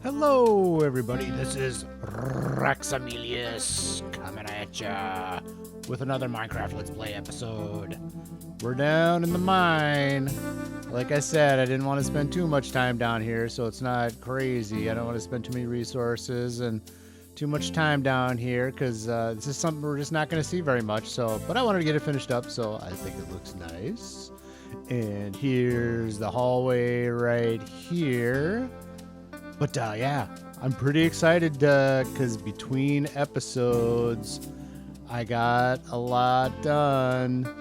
Hello, everybody. This is Rexamelius coming at ya with another Minecraft Let's Play episode. We're down in the mine. Like I said, I didn't want to spend too much time down here, so it's not crazy. I don't want to spend too many resources and too much time down here because this is something we're just not going to see very much. So, but I wanted to get it finished up, so I think it looks nice. And here's the hallway right here. But yeah, I'm pretty excited because between episodes, I got a lot done.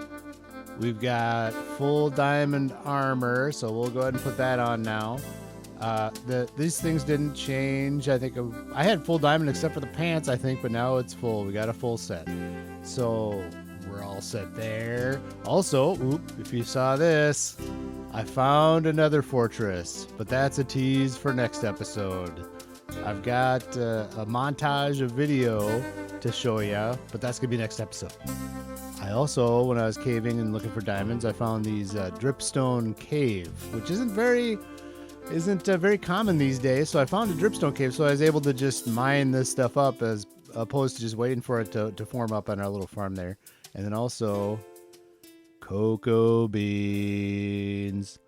We've got full diamond armor, so we'll go ahead and put that on now. These things didn't change. I think I had full diamond except for the pants, I think, but now it's full. We got a full set. So we're all set there. Also, if you saw this, I found another fortress, but that's a tease for next episode. I've got a montage of video to show you, but that's gonna be next episode. I also, when I was caving and looking for diamonds, I found these dripstone cave, which isn't very common these days. So I found a dripstone cave, so I was able to just mine this stuff up as opposed to just waiting for it to form up on our little farm there. And then also cocoa beans.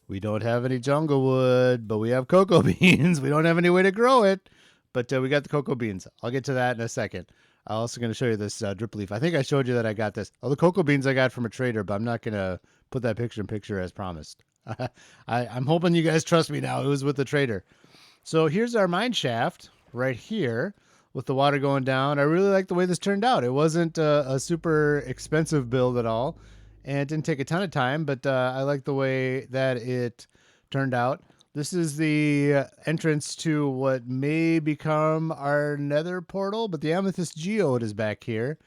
We don't have any jungle wood, but we have cocoa beans. We don't have any way to grow it, but we got the cocoa beans. I'll get to that in a second. I'm also going to show you this drip leaf. I think I showed you that I got this. Oh, the cocoa beans I got from a trader, but I'm not going to put that picture in picture as promised. I'm hoping you guys trust me now. It was with the trader. So here's our mine shaft right here with the water going down. I really like the way this turned out. It wasn't a super expensive build at all. And it didn't take a ton of time, but I like the way that it turned out. This is the entrance to what may become our nether portal, but the amethyst geode is back here.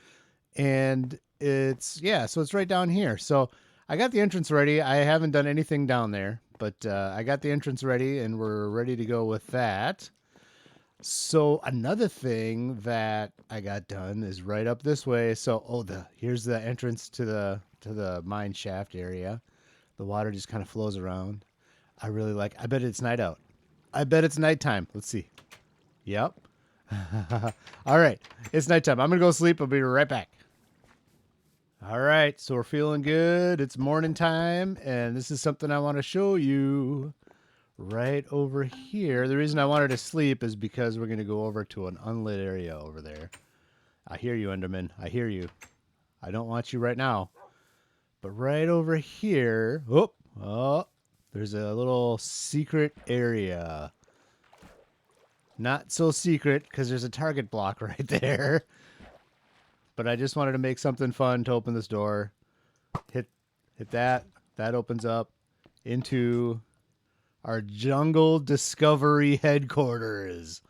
And so it's right down here. So I got the entrance ready. I haven't done anything down there, but I got the entrance ready and we're ready to go with that. So another thing that I got done is right up this way. So, here's the entrance to the mine shaft area. The water just kind of flows around. I bet it's night out. I bet it's nighttime. Let's see. Yep. All right. It's nighttime. I'm going to go sleep. I'll be right back. All right. So we're feeling good. It's morning time. And this is something I want to show you right over here. The reason I wanted to sleep is because we're going to go over to an unlit area over there. I hear you, Enderman. I hear you. I don't want you right now. But right over here, there's a little secret area. Not so secret because there's a target block right there. But I just wanted to make something fun to open this door. Hit that. That opens up into our jungle discovery headquarters.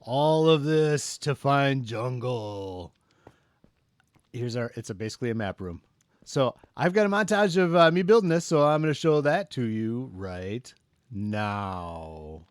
All of this to find jungle. It's basically a map room. So I've got a montage of me building this, so I'm going to show that to you right now.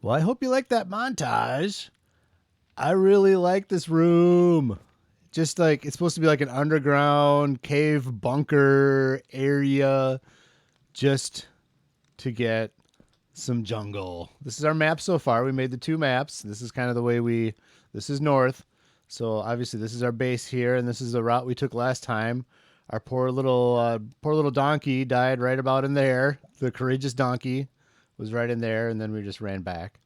Well, I hope you like that montage. I really like this room. Just like it's supposed to be like an underground cave bunker area just to get some jungle. This is our map so far. We made the 2 maps. This is kind of the way this is north. So obviously this is our base here, and this is the route we took last time. Our poor little donkey died right about in there. The courageous donkey was right in there, and then we just ran back.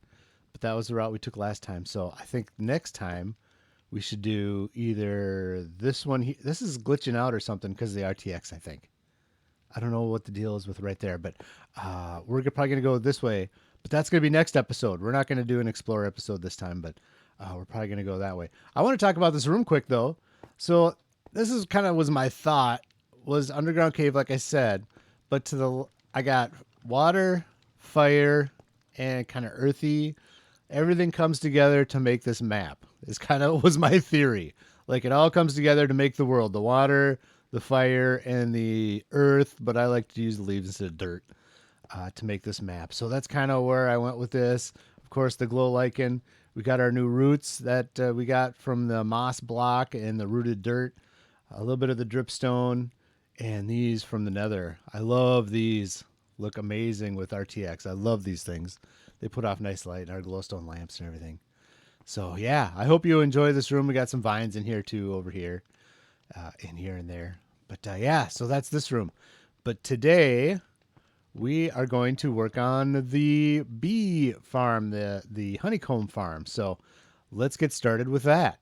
But that was the route we took last time. So I think next time we should do either this one. This is glitching out or something because of the RTX, I think. I don't know what the deal is with right there, but we're probably going to go this way. But that's going to be next episode. We're not going to do an Explorer episode this time, but we're probably going to go that way. I want to talk about this room quick, though. So this is kind of was my thought, was underground cave, like I said. But I got water, fire, and kind of earthy. Everything comes together to make this map. This kind of was my theory. Like it all comes together to make the world. The water, the fire, and the earth, but I like to use the leaves instead of dirt to make this map. So that's kind of where I went with this. Of course, the glow lichen. We got our new roots that we got from the moss block and the rooted dirt. A little bit of the dripstone, and these from the nether. I love these. Look amazing with RTX. I love these things. They put off nice light and our glowstone lamps and everything. So yeah, I hope you enjoy this room. We got some vines in here too, over here. In here and there. But yeah, so that's this room. But today we are going to work on the bee farm, the honeycomb farm. So let's get started with that.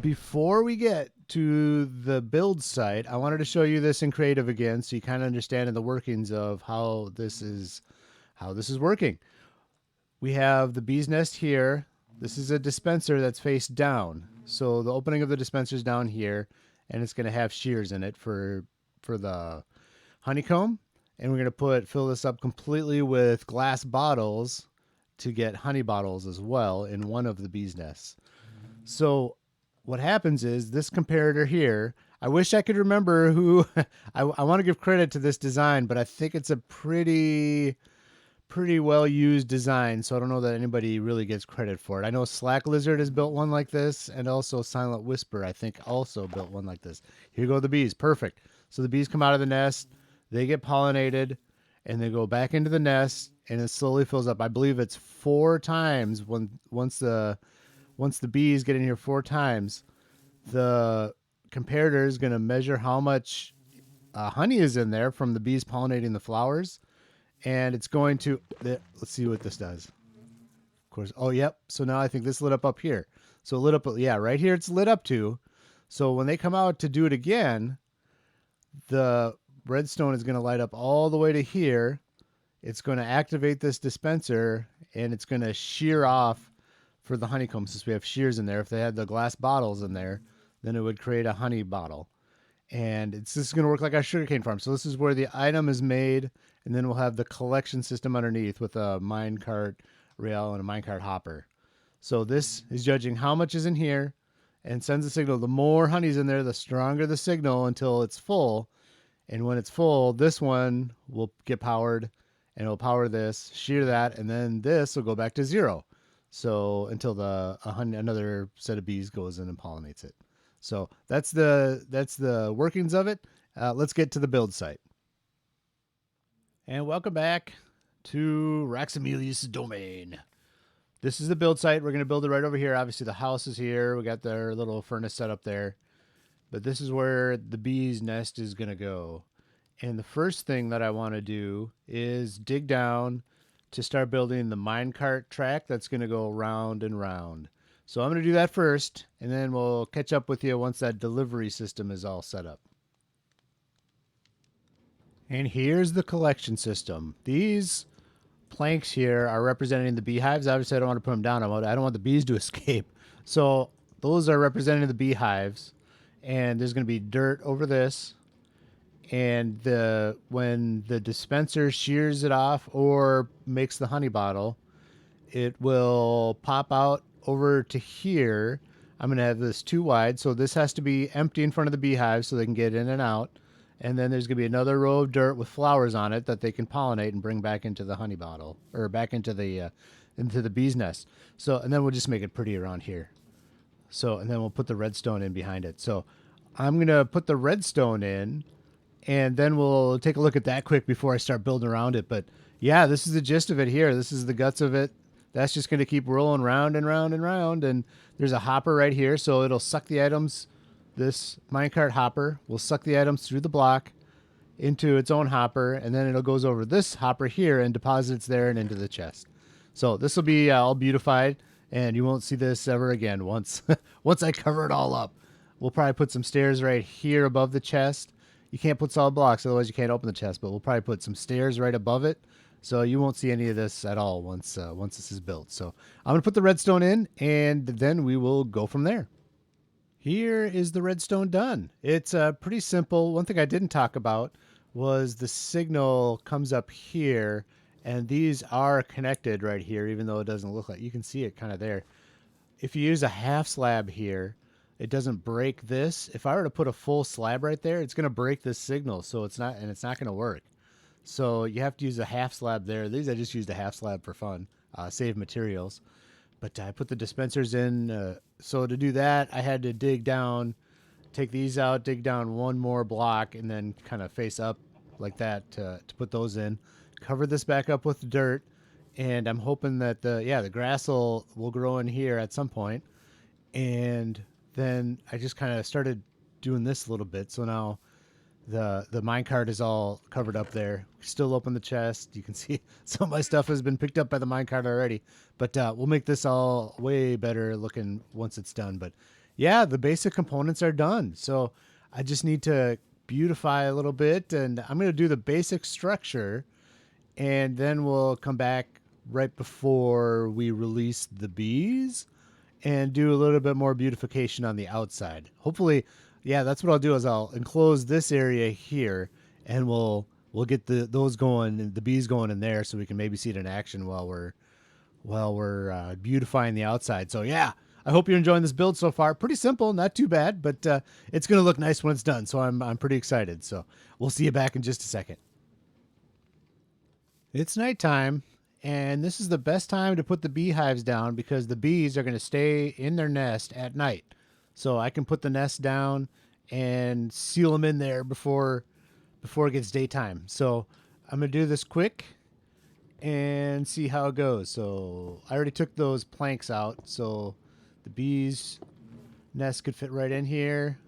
Before we get to the build site, I wanted to show you this in creative again so you kind of understand the workings of how this is working. We have the bee's nest here. This is a dispenser that's face down. So the opening of the dispenser is down here, and it's going to have shears in it for the honeycomb. And we're going to fill this up completely with glass bottles to get honey bottles as well in one of the bee's nests. So what happens is this comparator here, I wish I could remember who, I want to give credit to this design, but I think it's a pretty well used design, so I don't know that anybody really gets credit for it. I know Slack Lizard has built one like this, and also Silent Whisper, I think, also built one like this. Here go the bees. Perfect. So the bees come out of the nest, they get pollinated, and they go back into the nest, and it slowly fills up. I believe it's 4 times once the bees get in here 4 times, the comparator is going to measure how much honey is in there from the bees pollinating the flowers. And it's going to, let's see what this does. Of course, oh, yep. So now I think this lit up here. So it lit up, yeah, right here it's lit up to. So when they come out to do it again, the redstone is going to light up all the way to here. It's going to activate this dispenser, and it's going to shear off for the honeycomb. Since we have shears in there, if they had the glass bottles in there, then it would create a honey bottle. And this is going to work like our sugarcane farm. So this is where the item is made, and then we'll have the collection system underneath with a minecart rail and a minecart hopper. So this is judging how much is in here and sends a signal. The more honey's in there, the stronger the signal until it's full. And when it's full, this one will get powered, and it'll power this, shear that, and then this will go back to 0. So until another set of bees goes in and pollinates it. So that's the workings of it. Let's get to the build site. And welcome back to Raxamelius' domain. This is the build site. We're going to build it right over here. Obviously, the house is here. We got their little furnace set up there. But this is where the bee's nest is going to go. And the first thing that I want to do is dig down to start building the minecart track that's going to go round and round. So I'm going to do that first, and then we'll catch up with you once that delivery system is all set up. And here's the collection system. These planks here are representing the beehives. Obviously, I don't want to put them down. I don't want the bees to escape. So those are representing the beehives. And there's going to be dirt over this. And when the dispenser shears it off or makes the honey bottle, it will pop out over to here. I'm going to have this 2 wide, so this has to be empty in front of the beehive so they can get in and out. And then there's going to be another row of dirt with flowers on it that they can pollinate and bring back into the honey bottle, or back into the bee's nest. So, and then we'll just make it pretty around here. So, and then we'll put the redstone in behind it. So I'm going to put the redstone in, and then we'll take a look at that quick before I start building around it. But yeah, this is the gist of it here. This is the guts of it. That's just going to keep rolling round and round and round. And there's a hopper right here, so it'll suck the items. This minecart hopper will suck the items through the block into its own hopper, and then it goes over this hopper here and deposits there and into the chest. So this will be all beautified, and you won't see this ever again once once I cover it all up. We'll probably put some stairs right here above the chest. You can't put solid blocks, otherwise you can't open the chest, but we'll probably put some stairs right above it, so you won't see any of this at all once this is built. So I'm going to put the redstone in, and then we will go from there. Here is the redstone done. It's pretty simple. One thing I didn't talk about was the signal comes up here, and these are connected right here, even though it doesn't look like. You can see it kind of there. If you use a half slab here, it doesn't break this. If I were to put a full slab right there, it's going to break this signal, so it's not going to work. So you have to use a half slab there. These I just used a half slab for fun, save materials. But I put the dispensers in. So to do that, I had to dig down, take these out, dig down one more block, and then kind of face up like that to put those in. Cover this back up with dirt, and I'm hoping that the grass will grow in here at some point. And then I just kind of started doing this a little bit. So now the minecart is all covered up there. Still open the chest. You can see some of my stuff has been picked up by the minecart already. But we'll make this all way better looking once it's done. But yeah, the basic components are done. So I just need to beautify a little bit, and I'm going to do the basic structure, and then we'll come back right before we release the bees and do a little bit more beautification on the outside. Hopefully, yeah, that's what I'll do is I'll enclose this area here, and we'll get those going, the bees going in there, so we can maybe see it in action while we're beautifying the outside. So yeah, I hope you're enjoying this build so far. Pretty simple, not too bad, but it's going to look nice when it's done. So I'm pretty excited. So we'll see you back in just a second. It's nighttime, and this is the best time to put the beehives down because the bees are going to stay in their nest at night. So I can put the nest down and seal them in there before it gets daytime. So I'm going to do this quick and see how it goes. So I already took those planks out, so the bees nest could fit right in here.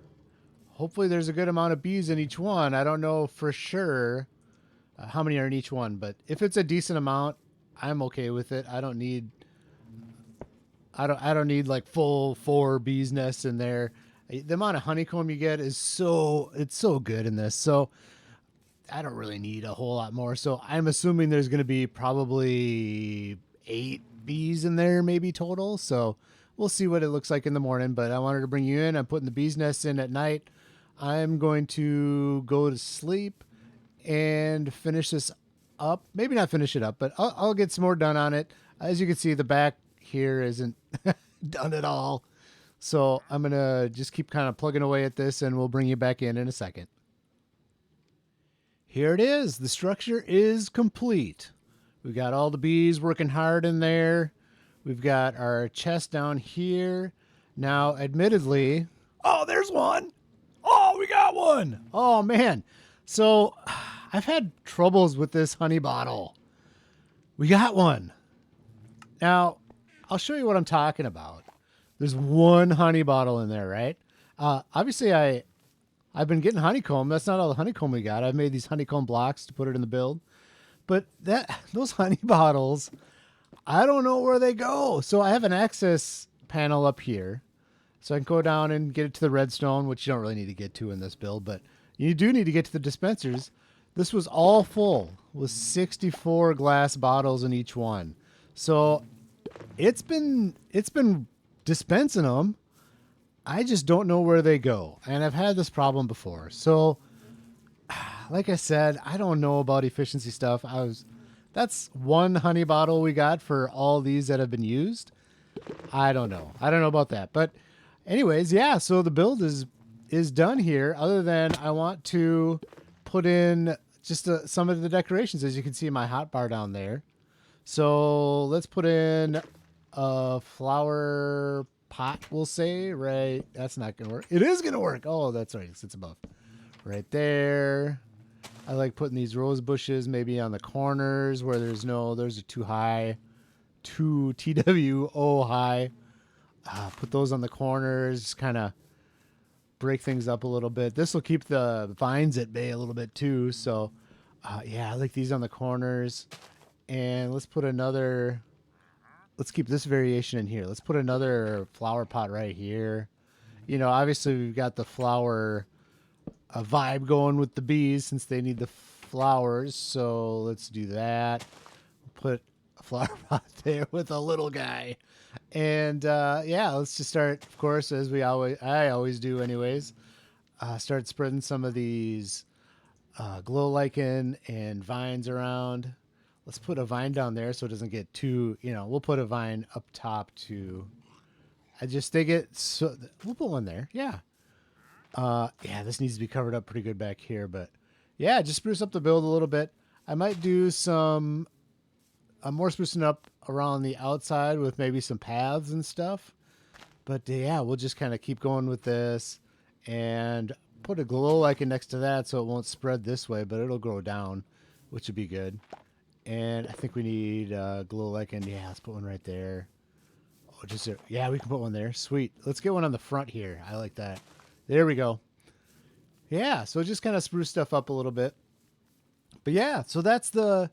Hopefully there's a good amount of bees in each one. I don't know for sure how many are in each one, but if it's a decent amount, I'm okay with it. I don't need like full 4 bees nests in there. The amount of honeycomb you get is it's so good in this. So I don't really need a whole lot more. So I'm assuming there's going to be probably 8 bees in there, maybe total. So we'll see what it looks like in the morning, but I wanted to bring you in. I'm putting the bees nests in at night. I'm going to go to sleep and finish this up. Maybe not finish it up, but I'll get some more done on it. As you can see, the back here isn't done at all. So I'm going to just keep kind of plugging away at this, and we'll bring you back in a second. Here it is. The structure is complete. We've got all the bees working hard in there. We've got our chest down here. Now, admittedly, oh, there's one. Oh, we got one. Oh, man. So I've had troubles with this honey bottle. We got one. Now, I'll show you what I'm talking about. There's one honey bottle in there, right? Obviously, I've been getting honeycomb. That's not all the honeycomb we got. I've made these honeycomb blocks to put it in the build. But those honey bottles, I don't know where they go. So I have an access panel up here. So I can go down and get it to the redstone, which you don't really need to get to in this build. But you do need to get to the dispensers. This was all full with 64 glass bottles in each one. So it's been dispensing them. I just don't know where they go. And I've had this problem before. So like I said, I don't know about efficiency stuff. That's one honey bottle we got for all these that have been used. I don't know about that. But anyways, yeah, so the build is is done here, other than I want to put in just some of the decorations. As you can see my hotbar down there. So let's put in a flower pot, we'll say, right? That's not going to work. It is going to work. Oh, that's right. It sits above. Right there. I like putting these rose bushes maybe on the corners where those are too high. Too TWO high. Put those on the corners, just kind of break things up a little bit. This will keep the vines at bay a little bit too. So, yeah, I like these on the corners. And let's keep this variation in here. Let's put another flower pot right here. You know, obviously we've got the flower vibe going with the bees since they need the flowers. So let's do that. Put a flower pot there with a little guy. And yeah, let's just start, of course, as I always do anyways. Start spreading some of these glow lichen and vines around. Let's put a vine down there so it doesn't get too, we'll put a vine up top too. We'll put one there. Yeah. Yeah, this needs to be covered up pretty good back here, but yeah, just spruce up the build a little bit. I might do some more sprucing up around the outside with maybe some paths and stuff. But yeah, we'll just kind of keep going with this and put a glow lichen next to that so it won't spread this way, but it'll grow down, which would be good. And I think we need glow lichen. Yeah, let's put one right there. Oh, yeah, we can put one there. Sweet. Let's get one on the front here. I like that. There we go. Yeah, so just kind of spruce stuff up a little bit. But yeah, so that's it.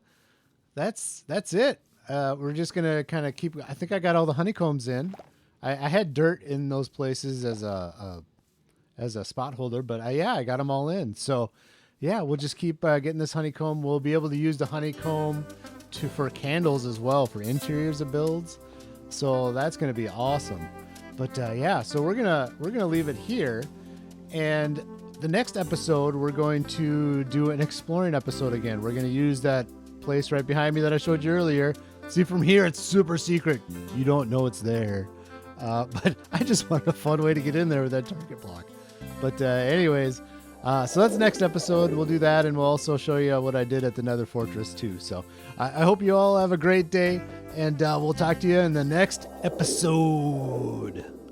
We're just gonna kind of keep. I think I got all the honeycombs in. I had dirt in those places as a spot holder, but yeah, I got them all in. So yeah, we'll just keep getting this honeycomb. We'll be able to use the honeycomb for candles as well for interiors of builds. So that's gonna be awesome. But yeah, so we're gonna leave it here, and the next episode we're going to do an exploring episode again. We're gonna use that place right behind me that I showed you earlier. See, from here it's super secret. You don't know it's there. But I just wanted a fun way to get in there with that target block. But anyways, so that's the next episode. We'll do that, and we'll also show you what I did at the Nether Fortress too. So I hope you all have a great day, and we'll talk to you in the next episode.